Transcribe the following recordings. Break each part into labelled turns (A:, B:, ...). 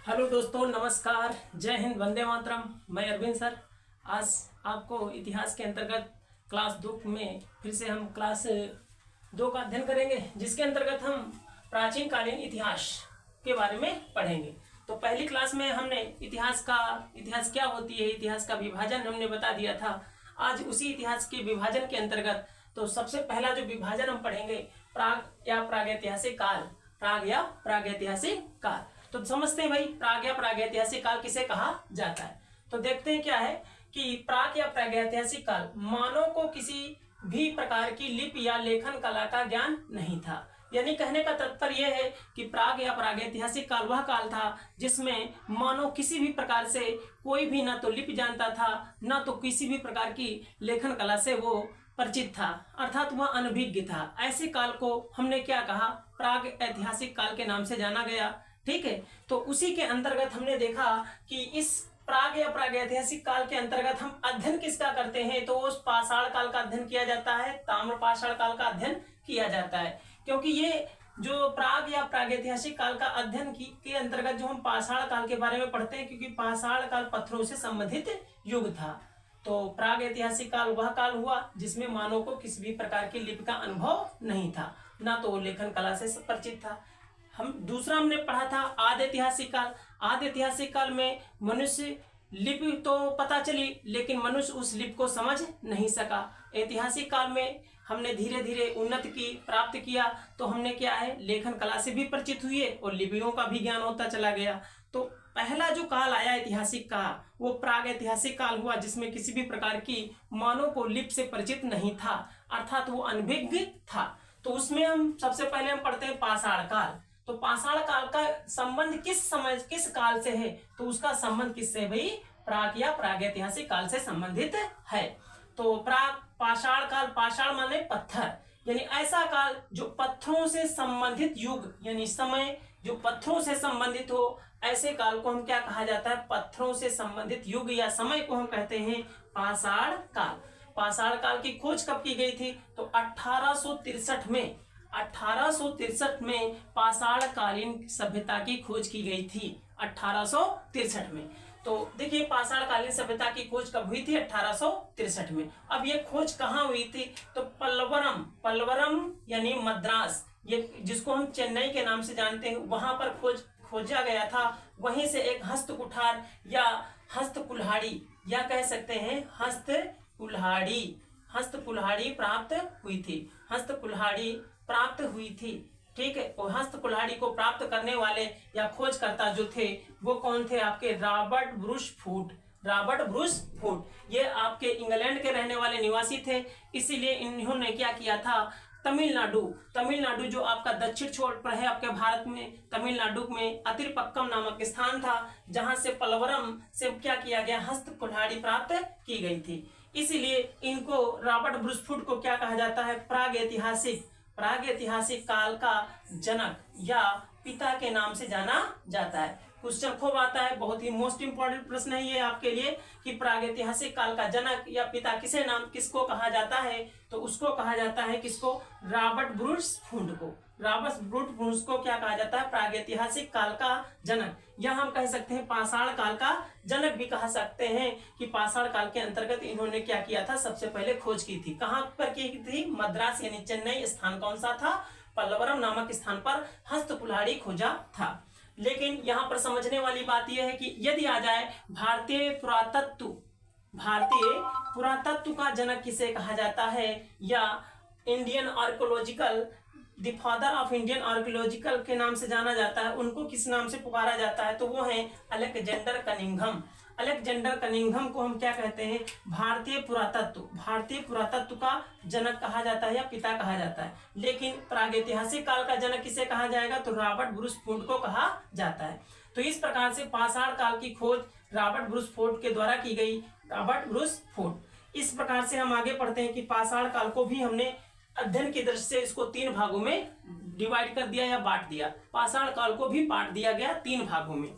A: Hello दोस्तों, नमस्कार, जय हिंद, वंदे मातरम। मैं अरविंद सर। आज आपको इतिहास के अंतर्गत क्लास 2 में फिर से हम क्लास 2 का अध्ययन करेंगे, जिसके अंतर्गत हम प्राचीन कालीन इतिहास के बारे में पढ़ेंगे। तो पहली क्लास में हमने इतिहास क्या होती है, इतिहास का विभाजन हमने बता दिया था। आज उसी इतिहास के विभाजन के अंतर्गत तो सबसे पहला जो विभाजन हम पढ़ेंगे, प्राग या प्रागैतिहासिक काल। प्राग या प्रागैतिहासिक काल। तो समझते हैं भाई, प्राग या प्रागैतिहासिक काल किसे कहा जाता है। तो देखते हैं क्या है कि प्राग या प्रागैतिहासिक काल मानव को किसी भी प्रकार की लिपि या लेखन कला का ज्ञान नहीं था। यानी कहने का तात्पर्य यह है कि प्राग या प्रागैतिहासिक काल वह काल था जिसमें मानव किसी भी प्रकार से कोई भी ना तो लिपि जानता था, ना तो किसी भी प्रकार की लेखन कला से वो परिचित था, अर्थात वह अनभिज्ञ था। ऐसे काल को हमने क्या कहा, प्राग ऐतिहासिक काल के नाम से जाना गया। ठीक है, तो उसी के अंतर्गत हमने देखा कि इस प्राग या प्रागैतिहासिक काल के अंतर्गत हम अध्ययन किसका करते हैं, तो उस पाषाण काल का अध्ययन किया जाता है, ताम्र पाषाण काल का अध्ययन किया जाता है। क्योंकि ये जो प्राग या प्रागैतिहासिक काल का अध्ययन के अंतर्गत जो हम पाषाण काल के बारे में पढ़ते हैं, क्योंकि पाषाण काल पत्थरों से संबंधित युग था। तो प्राग ऐतिहासिक काल वह काल हुआ जिसमें मानव को किसी भी प्रकार की लिपि का अनुभव नहीं था, ना तो लेखन कला से परिचित था। दूसरा हमने पढ़ा था आदि ऐतिहासिक काल। आदि ऐतिहासिक काल में मनुष्य लिपि तो पता चली, लेकिन मनुष्य उस लिपि को समझ नहीं सका। ऐतिहासिक काल में हमने धीरे धीरे उन्नति की प्राप्त किया, तो हमने क्या है, लेखन कला से भी परिचित हुए और लिपियों का भी ज्ञान होता चला गया। तो पहला जो काल आया ऐतिहासिक का, वो प्राग ऐतिहासिक काल हुआ जिसमें किसी भी प्रकार की मानव को लिपि से परिचित नहीं था, अर्थात वो अनभिज्ञ था। तो उसमें हम सबसे पहले हम पढ़ते हैं पाषाण काल। तो पाषाण काल का संबंध किस काल से है, तो उसका संबंध किससे है भाई, प्राग या प्रागैतिहासिक काल से संबंधित है। तो प्राग पाषाण काल, पाषाण माने पत्थर, यानी ऐसा काल जो पत्थरों से संबंधित युग यानी समय जो पत्थरों से संबंधित हो, ऐसे काल को हम क्या कहा जाता है, पत्थरों से संबंधित युग या समय को हम कहते हैं पाषाण काल। पाषाण काल की खोज कब की गई थी, तो 1863 में पाषाण कालीन सभ्यता की खोज की गई थी 1863 में। तो देखिए, पाषाण कालीन सभ्यता की खोज कब हुई थी, 1863 में। अब ये खोज कहाँ हुई थी, तो पल्लवरम यानी मद्रास, ये जिसको हम चेन्नई के नाम से जानते हैं, वहां पर खोजा गया था। वहीं से एक हस्त कुठार या हस्त कुल्हाड़ी या कह सकते हैं हस्त कुल्हाड़ी प्राप्त हुई थी। ठीक है, और हस्त कुल्हाड़ी को प्राप्त करने वाले या खोजकर्ता जो थे वो कौन थे, आपके रॉबर्ट ब्रूस फूट। ये आपके इंग्लैंड के रहने वाले निवासी थे। इसीलिए इन्होंने क्या किया था, तमिलनाडु जो आपका दक्षिण छोर पर है आपके भारत में, तमिलनाडु में अतिरपक्कम नामक स्थान था, जहां से पलवरम से क्या किया गया, हस्त कुल्हाड़ी प्राप्त की गई थी। इसीलिए इनको रॉबर्ट ब्रूस फूट को क्या कहा जाता है, प्राग ऐतिहासिक काल का जनक या पिता के नाम से जाना जाता है। क्वेश्चन खूब आता है, बहुत ही मोस्ट इंपॉर्टेंट प्रश्न है ये आपके लिए कि प्राग ऐतिहासिक काल का जनक या पिता किसको कहा जाता है, तो उसको कहा जाता है किसको, रॉबर्ट ब्रूस फूट को क्या कहा जाता है, प्राग ऐतिहासिक काल का जनक, या हम कह सकते हैं पाषाण काल का जनक भी कह सकते हैं कि पाषाण काल के अंतर्गत इन्होंने क्या किया था, सबसे पहले खोज की थी। कहां पर की थी, मद्रास यानी चेन्नई, स्थान कौन सा था, पल्लवरम नामक स्थान पर हस्त कुल्हाड़ी खोजा था। लेकिन यहाँ पर समझने वाली बात यह है कि यदि आ जाए भारतीय पुरातत्व का जनक किसे कहा जाता है, या Indian archaeological the father of Indian archaeological के नाम से जाना जाता है, उनको किस नाम से पुकारा जाता है, तो वो है अलेक्जेंडर कनिंघम को हम क्या कहते हैं, भारतीय पुरातत्व का जनक कहा जाता है या पिता कहा जाता है। लेकिन प्रागैतिहासिक काल का जनक किसे कहा जाएगा, तो रॉबर्ट ब्रूस फूट को कहा जाता है। तो इस प्रकार से पाषाण काल की खोज रॉबर्ट ब्रूस फूट के द्वारा की गई, रॉबर्ट ब्रूस फूट। इस प्रकार से हम आगे पढ़ते हैं कि पाषाण काल को भी हमने अध्ययन की दृष्टि से इसको 3 भागों में डिवाइड कर दिया या बांट दिया। पाषाण काल को भी बांट दिया गया 3 भागों में।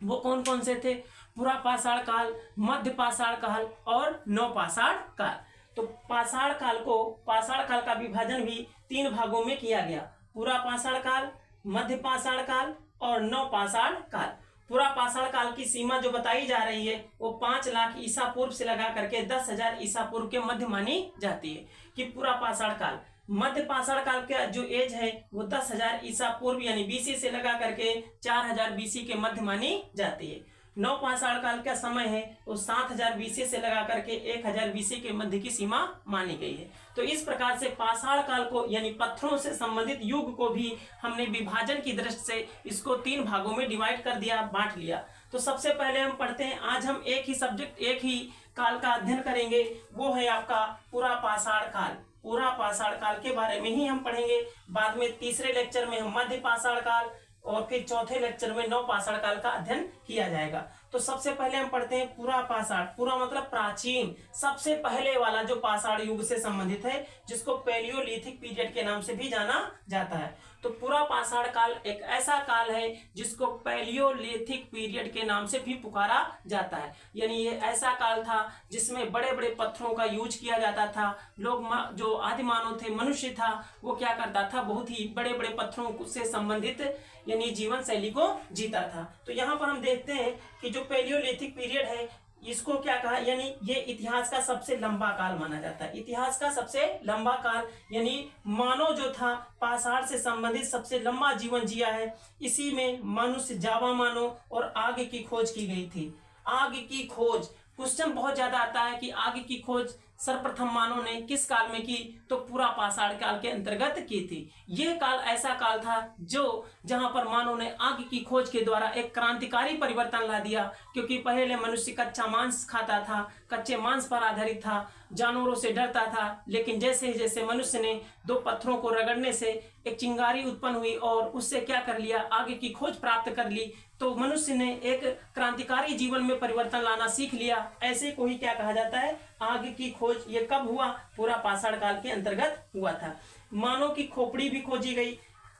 A: वो कौन कौन से थे, पूरा पाषाण काल, मध्य पाषाण काल और नवपाषाण काल। तो पाषाण काल का विभाजन भी 3 भागों में किया गया, पूरा पाषाण काल, मध्य पाषाण काल और नवपाषाण काल। पूरा पाषाण काल की सीमा जो बताई जा रही है वो 5 लाख ईसा पूर्व से लगा करके 10,000 ईसा पूर्व के मध्य मानी जाती है कि पूरा पाषाण काल। मध्य पाषाण काल का जो एज है वो 10,000 ईसा पूर्व यानी बीसी से लगा करके 4000 बीसी के मध्य मानी जाती है। नव पाषाण काल का समय है वो 7000 बीसी से लगा करके 1000 बीसी के मध्य की सीमा मानी गई है। तो इस प्रकार से पाषाण काल को यानी पत्थरों से संबंधित युग को भी हमने विभाजन की दृष्टि से इसको 3 भागों में डिवाइड कर दिया, बांट लिया। तो सबसे पहले हम पढ़ते हैं, आज हम एक ही सब्जेक्ट, एक ही काल का अध्ययन करेंगे, वो है आपका पूरा पाषाण काल। पूरा पाषाण काल के बारे में ही हम पढ़ेंगे। बाद में तीसरे लेक्चर में हम मध्य पाषाण काल और फिर चौथे लेक्चर में नव पाषाण काल का अध्ययन किया जाएगा। तो सबसे पहले हम पढ़ते हैं पूरा पाषाण। पूरा मतलब प्राचीन, सबसे पहले वाला जो पाषाण युग से संबंधित है, जिसको पैलियोलिथिक पीरियड के नाम से भी जाना जाता है। तो पूरा पाषाण काल एक ऐसा काल है जिसको पैलियोलिथिक पीरियड के नाम से भी पुकारा जाता है। यानी ये ऐसा काल था जिसमें बड़े बड़े पत्थरों का यूज किया जाता था। लोग जो आदि मानव थे, मनुष्य था, वो क्या करता था, बहुत ही बड़े बड़े पत्थरों से संबंधित यानी जीवन शैली को जीता था। तो यहाँ पर हम देखते हैं कि जो पैलियोलिथिक पीरियड है इसको क्या कहा, यानी ये इतिहास का सबसे लंबा काल माना जाता है। इतिहास का सबसे लंबा काल यानी मानव जो था पाषाण से संबंधित सबसे लंबा जीवन जिया है। इसी में मनुष्य, जावा मानव और आग की खोज की गई थी। आग की खोज, क्वेश्चन बहुत ज्यादा आता है कि आग की खोज सर्वप्रथम मानव ने किस काल में की, तो पूरा पाषाण काल के अंतर्गत की थी। यह काल ऐसा काल था जो जहां पर मानव ने आग की खोज के द्वारा एक क्रांतिकारी परिवर्तन ला दिया। क्योंकि पहले मनुष्य कच्चा मांस खाता था, कच्चे मांस पर आधारित था, जानवरों से डरता था। लेकिन जैसे जैसे मनुष्य ने 2 पत्थरों को रगड़ने से एक चिंगारी उत्पन्न हुई और उससे क्या कर लिया, आग की खोज प्राप्त कर ली, तो मनुष्य ने एक क्रांतिकारी जीवन में परिवर्तन लाना सीख लिया। ऐसे को ही क्या कहा जाता है, आग की खोज। ये कब हुआ, पूरा पाषाण काल के अंतर्गत हुआ था। मानव की खोपड़ी भी खोजी गई।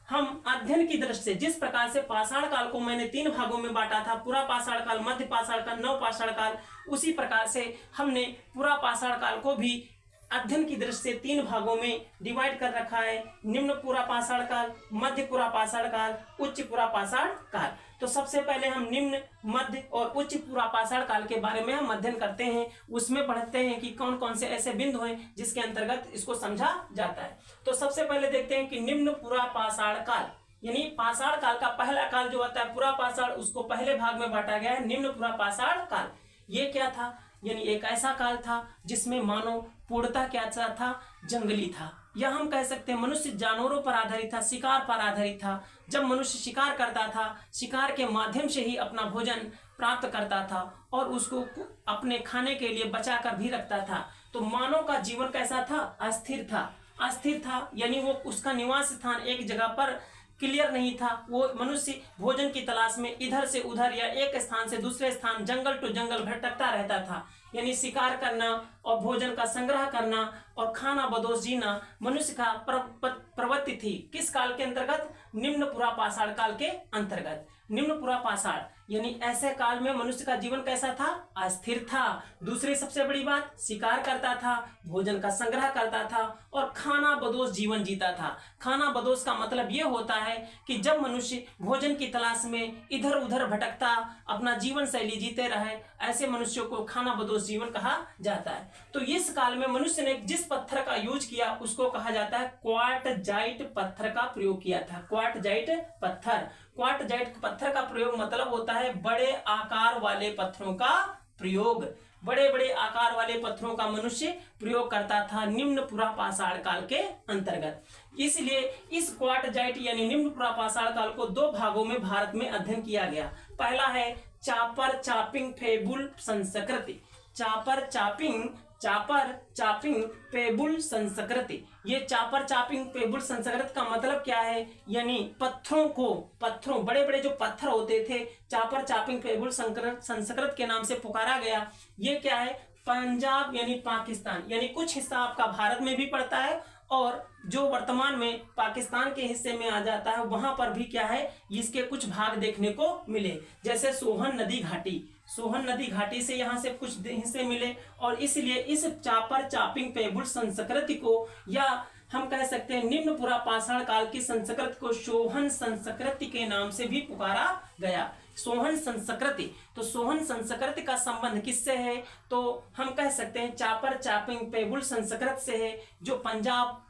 A: हम अध्ययन की दृष्टि से जिस प्रकार से पाषाण काल को मैंने 3 भागों में बांटा था, पूरा पाषाण काल, मध्य पाषाण काल, नव पाषाण काल, उसी प्रकार से हमने पूरा पाषाण काल को भी अध्ययन की दृष्टि से 3 भागों में डिवाइड कर रखा है। निम्न पूरा पाषाण काल, मध्य पूरा पाषाण काल, उच्च पूरा पाषाण काल। तो सबसे पहले हम निम्न, मध्य और उच्च पूरा पाषाण काल के बारे में हम अध्ययन करते हैं। उसमें पढ़ते हैं कि कौन कौन से ऐसे बिंदु हैं जिसके अंतर्गत इसको समझा जाता है। तो सबसे पहले देखते हैं कि निम्न पूरा पाषाण काल, यानी पाषाण काल का पहला काल जो होता है पूरा पाषाण, उसको पहले भाग में बांटा गया है, निम्न पूरा पाषाण काल। ये क्या था, यानी एक ऐसा काल था जिसमें मानव पूर्णतः क्या था, जंगली था, या हम कह सकते हैं मनुष्य जानवरों पर आधारित था, शिकार पर आधारित था। जब मनुष्य शिकार करता था, शिकार के माध्यम से ही अपना भोजन प्राप्त करता था और उसको अपने खाने के लिए बचा कर भी रखता था। तो मानव का जीवन कैसा था, अस्थिर था। अस्थिर था यानी वो उसका निवास स्थान एक जगह पर क्लियर नहीं था। वो मनुष्य भोजन की तलाश में इधर से उधर या एक स्थान से दूसरे स्थान, जंगल टू जंगल भटकता रहता था। यानी शिकार करना और भोजन का संग्रह करना और खाना बदोश जीना मनुष्य का प्रवृत्ति थी। किस काल के अंतर्गत, निम्न पूरा पाषाण काल के अंतर्गत। निम्न पूरा पाषाण यानी ऐसे काल में मनुष्य का जीवन कैसा था, अस्थिर था। दूसरी सबसे बड़ी बात, शिकार करता था, भोजन का संग्रह करता था और खाना बदोश जीवन जीता था। खाना बदोश का मतलब यह होता है कि जब मनुष्य भोजन की तलाश में इधर उधर भटकता अपना जीवन शैली जीते रहे, ऐसे मनुष्यों को खाना बदोश जीवन कहा जाता है। तो इस काल में मनुष्य ने जिस पत्थर का यूज किया उसको कहा जाता है क्वार्टजाइट पत्थर का प्रयोग किया था। क्वार्टजाइट पत्थर, क्वार्टजाइट पत्थर का प्रयोग मतलब होता है बड़े आकार वाले पत्थरों का प्रयोग। बड़े बड़े आकार वाले पत्थरों का मनुष्य प्रयोग करता था निम्न पूरा पाषाण काल के अंतर्गत। इसलिए इस क्वार्टजाइट यानी निम्न पूरा पाषाण काल को 2 भागों में भारत में अध्ययन किया गया। पहला है चापर चापिंग फेबुल संस्कृति। चापर चापिंग पेबुल संस्कृति। ये चापर चापिंग पेबुल संस्कृति का मतलब क्या है, यानी पत्थरों बड़े बड़े जो पत्थर होते थे चापर चापिंग पेबुल संस्कृति के नाम से पुकारा गया। ये क्या है, पंजाब यानी पाकिस्तान, यानी कुछ हिस्सा आपका भारत में भी पड़ता है और जो वर्तमान में पाकिस्तान के हिस्से में आ जाता है वहां पर भी क्या है, इसके कुछ भाग देखने को मिले। जैसे सोहन नदी घाटी से यहाँ से कुछ हिस्से मिले और इसलिए इस चापर चापिंग पेबुल संस्कृति को या हम कह सकते हैं निम्न पुरा पाषाण काल की संस्कृति को सोहन संस्कृति के नाम से भी पुकारा गया। सोहन संस्कृति, तो सोहन संस्कृति का संबंध किससे है? तो हम कह सकते हैं चापर चापिंग पेगुल संस्कृति से है, जो पंजाब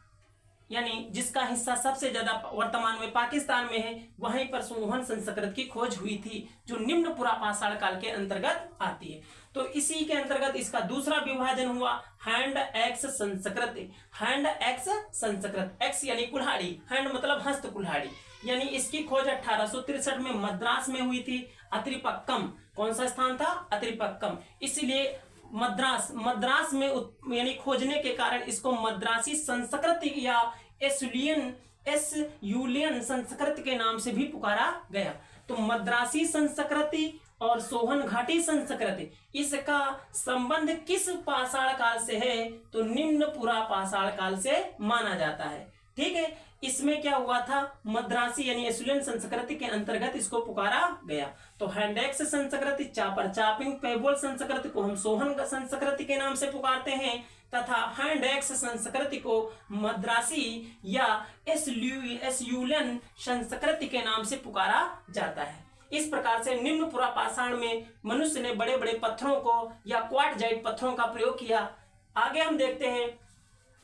A: यानी जिसका हिस्सा सबसे ज्यादा वर्तमान में पाकिस्तान में है, वहीं पर सोहन संस्कृति की खोज हुई थी, जो निम्न पुरा पाषाण काल के अंतर्गत आती है। तो इसी के अंतर्गत इसका दूसरा विभाजन हुआ हैंड एक्स संस्कृति। हैंड एक्स संस्कृति, एक्स यानी कुल्हाड़ी, हैंड मतलब हस्त कुल्हाड़ी, यानी इसकी खोज 1863 में मद्रास में हुई थी। अत्रिपक्कम, कौन सा स्थान था? अत्रिपक्कम। इसलिए मद्रास में यानी खोजने के कारण इसको मद्रासी संस्कृति या एसयूलियन संस्कृति के नाम से भी पुकारा गया। तो मद्रासी संस्कृति और सोहन घाटी संस्कृति, इसका संबंध किस पाषाण काल से है? तो निम्न पुरा पाषाण काल से माना जाता है। ठीक है, इसमें क्या हुआ था? मद्रासी यानी एसुलियन संस्कृति के अंतर्गत इसको पुकारा गया। तो हैंडेक्स संस्कृति, चापर चापिंग पेबोल संस्कृति को हम सोहन संस्कृति के नाम से पुकारते हैं, तथा हैंडेक्स संस्कृति को मद्रासी या एसयूलियन संस्कृति के नाम से पुकारा जाता है। इस प्रकार से निम्न पुरा पाषाण में मनुष्य ने बड़े बड़े पत्थरों को या क्वार्टजाइट पत्थरों का प्रयोग किया। आगे हम देखते हैं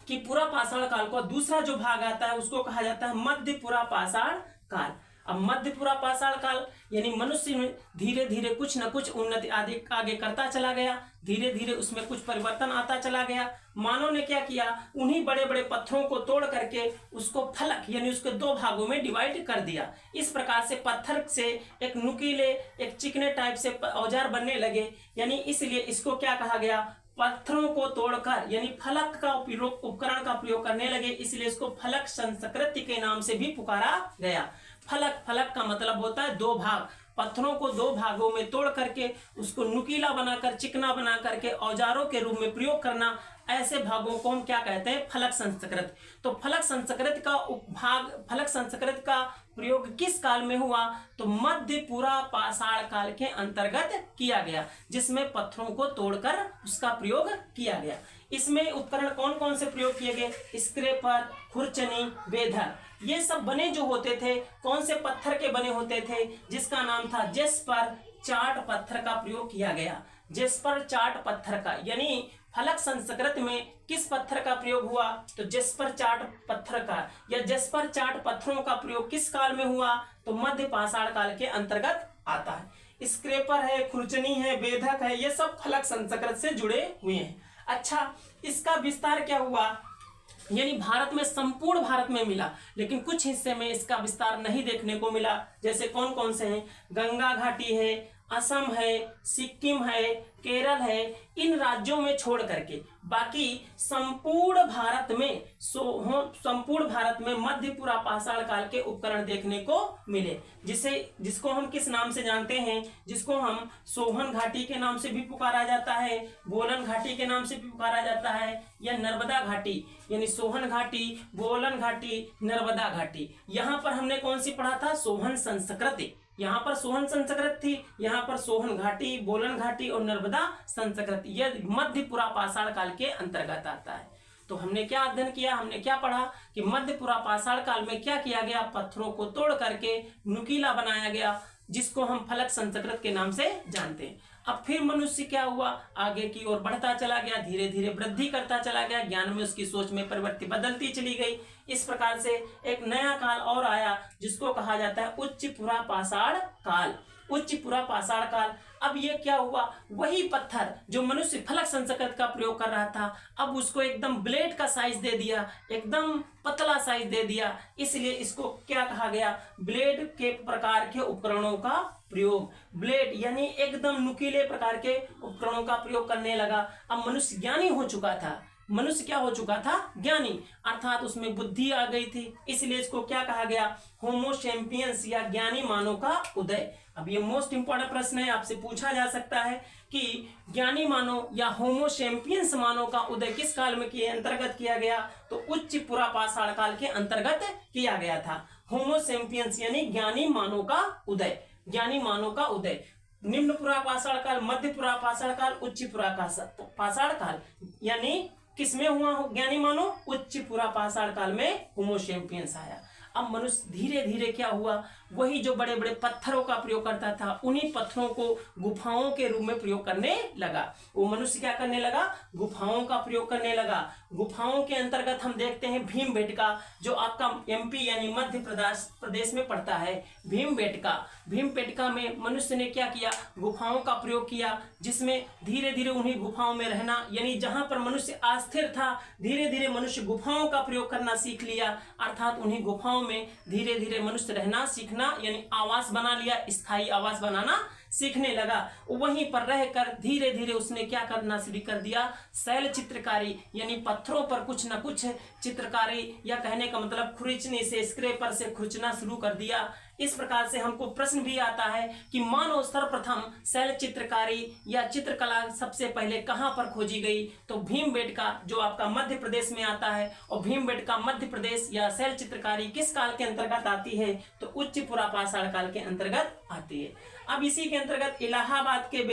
A: कि पुरा पाषाण काल का दूसरा जो भाग आता है उसको कहा जाता है मध्य पुरा पाषाण काल। अब मध्य पुरा पाषाण काल यानी मनुष्य में धीरे धीरे कुछ न कुछ उन्नति आगे करता चला गया, धीरे धीरे उसमें कुछ परिवर्तन आता चला गया। मानव ने क्या किया? उन्हीं बड़े बड़े पत्थरों को तोड़ करके उसको फलक यानी उसके दो भागों में डिवाइड कर दिया। इस प्रकार से पत्थर से एक नुकीले, एक चिकने टाइप से औजार बनने लगे, यानी इसलिए इसको क्या कहा गया? पत्थरों को तोड़कर यानी फलक का उपकरण का प्रयोग करने लगे, इसलिए इसको फलक संस्कृति के नाम से भी पुकारा गया। फलक का मतलब होता है दो भाग, पत्थरों को दो भागों में तोड़ करके उसको नुकीला बनाकर, चिकना बना करके औजारों के रूप में प्रयोग करना, ऐसे भागों को हम क्या कहते हैं? फलक संस्कृति। तो फलक संस्कृति का प्रयोग किस काल में हुआ? तो मध्य पुरा पाषाण काल के अंतर्गत किया गया, जिसमें पत्थरों को तोड़कर उसका प्रयोग किया गया। इसमें उपकरण कौन कौन से प्रयोग किए गए? स्क्रेपर, खुरचनी, बेधर, ये सब बने जो होते थे कौन से पत्थर के बने होते थे? जिसका नाम था जेस्पर चार्ट पत्थर का प्रयोग किया गया। जेस्पर चार्ट पत्थर का, यानी फलक संस्कृति में किस पत्थर का प्रयोग हुआ? तो जेस्पर चार्ट पत्थर का या जेस्पर चार्ट पत्थरों का प्रयोग किस काल में हुआ? तो मध्य पाषाण काल के अंतर्गत आता है। स्क्रेपर है, खुरचनी है, बेधक है, ये सब फलक संस्कृति से जुड़े हुए हैं। अच्छा, इसका विस्तार क्या हुआ? यानी भारत में, संपूर्ण भारत में मिला, लेकिन कुछ हिस्से में इसका विस्तार नहीं देखने को मिला। जैसे कौन कौन से हैं? गंगा घाटी है, असम है, सिक्किम है, केरल है, इन राज्यों में छोड़ करके बाकी संपूर्ण भारत में मध्य पुरा पाषाण काल के उपकरण देखने को मिले, जिसको हम किस नाम से जानते हैं? जिसको हम सोहन घाटी के नाम से भी पुकारा जाता है, बोलन घाटी के नाम से भी पुकारा जाता है, या नर्मदा घाटी, यानी सोहन घाटी, बोलन घाटी, नर्मदा घाटी। यहाँ पर हमने कौन सी पढ़ा था? सोहन संस्कृति। यहाँ पर सोहन संस्कृति थी, यहाँ पर सोहन घाटी, बोलन घाटी और नर्मदा संस्कृति, यह मध्य पुरा पाषाण काल के अंतर्गत आता है। तो हमने क्या अध्ययन किया? हमने क्या पढ़ा कि मध्य पुरा पाषाण काल में क्या किया गया? पत्थरों को तोड़ करके नुकीला बनाया गया, जिसको हम फलक संस्कृति के नाम से जानते हैं। अब फिर मनुष्य क्या हुआ? आगे की ओर बढ़ता चला गया, धीरे धीरे वृद्धि करता चला गया, ज्ञान में उसकी सोच में परिवर्तन बदलती चली गई। इस प्रकार से एक नया काल और आया, जिसको कहा जाता है उच्च पुरा पाषाण काल। उच्च पुरा पाषाण काल। अब ये क्या हुआ? वही पत्थर जो मनुष्य फलक संस्कृति का प्रयोग कर रहा था, अब उसको एकदम ब्लेड का साइज दे दिया, एकदम पतला साइज दे दिया, इसलिए इसको क्या कहा गया? ब्लेड के प्रकार के उपकरणों का प्रयोग। ब्लेड यानी एकदम नुकीले प्रकार के उपकरणों का प्रयोग करने लगा। अब मनुष्य ज्ञानी हो चुका था। मनुष्य क्या हो चुका था? ज्ञानी, अर्थात उसमें बुद्धि आ गई थी, इसलिए इसको क्या कहा गया? होमो सैपियंस या ज्ञानी मानव का उदय। अब ये मोस्ट इंपॉर्टेंट प्रश्न है, आपसे पूछा जा सकता है कि ज्ञानी मानव या होमो सैपियंस मानव का उदय किस काल में अंतर्गत किया गया? तो उच्च पुरा पाषाण काल के अंतर्गत किया गया था। होमो सैपियंस यानी ज्ञानी मानव का उदय, ज्ञानी मानव का उदय। निम्न पुरा पाषाण काल, मध्य पुरा पाषाण काल, उच्च पुरा पाषाण काल, यानी किसमें हुआ ज्ञानी मानव? उच्च पुरापाषाण काल में होमो सैपियंस आया। अब मनुष्य धीरे धीरे क्या हुआ, वही जो बड़े बड़े पत्थरों का प्रयोग करता था, उन्हीं पत्थरों को गुफाओं के रूप में प्रयोग करने लगा। वो मनुष्य क्या करने लगा? गुफाओं का प्रयोग करने लगा। गुफाओं के अंतर्गत हम देखते हैं भीमबेटका, जो आपका एमपी यानी मध्य प्रदेश में पड़ता है। भीमबेटका में मनुष्य ने क्या किया? गुफाओं का प्रयोग किया, जिसमें धीरे धीरे उन्हीं गुफाओं में रहना, यानी जहां पर मनुष्य अस्थिर था, धीरे धीरे मनुष्य गुफाओं का प्रयोग करना सीख लिया। अर्थात उन्हीं गुफाओं में धीरे धीरे मनुष्य रहना सीखना, यानी आवास बना लिया, स्थायी आवास बनाना सीखने लगा। वहीं पर रहकर धीरे धीरे उसने क्या करना शुरू कर दिया? शैल चित्रकारी, यानी पत्थरों पर कुछ न कुछ चित्रकारी, या कहने का मतलब खुरचने से, स्क्रेपर से खुरचना शुरू कर दिया। इस प्रकार से हमको प्रश्न भी आता है कि मानव सर्वप्रथम शैल चित्रकारी या चित्रकला सबसे पहले कहां पर खोजी गई? तो भीमबेटका, जो आपका मध्य प्रदेश में आता है, और भीमबेटका मध्य प्रदेश या शैल चित्रकारी किस काल के अंतर्गत आती है? तो उच्च पुरापाषाण काल के अंतर्गत आती है। अब इसी के अंतर्गत इलाहाबाद के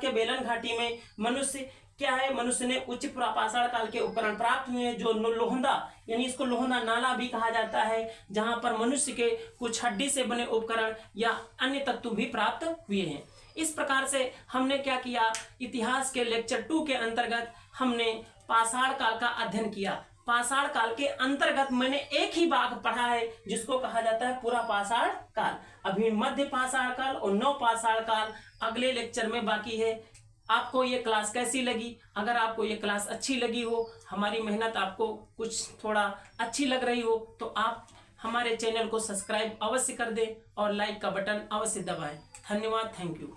A: बेलन घाटी में मनुष्य क्या है? मनुष्य ने उच्च पुरापाषाण काल के उपकरण प्राप्त हुए, जो लोहंदा, यानी इसको लोहंदा नाला भी कहा जाता है, जहां पर मनुष्य के कुछ हड्डी से बने उपकरण या अन्य तत्व भी प्राप्त हुए हैं। इस प्रकार से हमने क्या किया? इतिहास के लेक्चर 2 के अंतर्गत हमने पाषाण काल का अध्ययन किया। पाषाण काल के अंतर्गत मैंने एक ही भाग पढ़ा है, जिसको कहा जाता है पुरापाषाण काल। अभी मध्य पाषाण काल और नवपाषाण काल अगले लेक्चर में बाकी है। आपको ये क्लास कैसी लगी? अगर आपको ये क्लास अच्छी लगी हो, हमारी मेहनत आपको कुछ थोड़ा अच्छी लग रही हो, तो आप हमारे चैनल को सब्सक्राइब अवश्य कर दें और लाइक का बटन अवश्य दबाएं। धन्यवाद, थैंक यू।